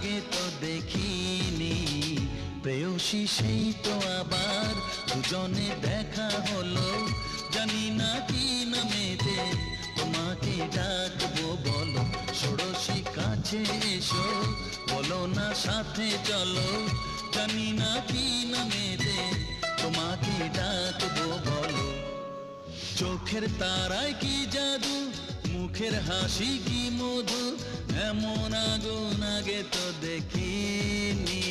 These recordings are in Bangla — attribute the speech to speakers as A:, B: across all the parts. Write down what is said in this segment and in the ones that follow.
A: আগে তো দেখিনি, প্রেয়সী সেই তো আবার দুজনে দেখা হলো। জানি না কি নামেতে তোমাকে ডাকবো বলো, ষোড়শী কাছে এসো, বলো না সাথে চলো। জানি না কি নামেতে তোমাকে ডাকবো বলো। চোখের তারায় কি জাদু, মুখের হাসি কি মধু, এমন আগুন আগে তো দেখিনি।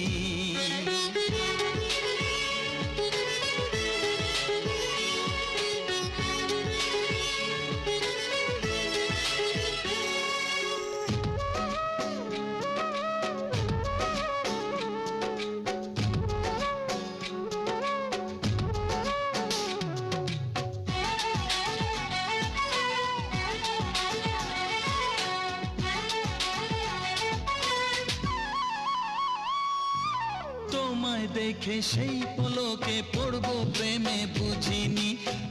A: তোমায় দেখে সেই পলকে পড়বো প্রেমে বুঝিনি,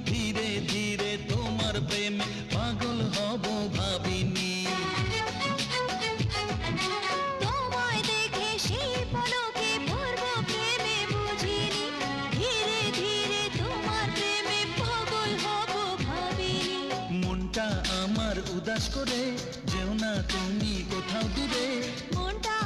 A: ধীরে ধীরে তোমার প্রেমে পাগল হব ভাবিনি।
B: তোমায় দেখে সেই পলকে পড়বো প্রেমে বুঝিনি, ধীরে ধীরে তোমার প্রেমে পাগল হব ভাবিনি।
A: মনটা আমার উদাস করে যেও না তুমি কোথাও দূরে,
B: মনটা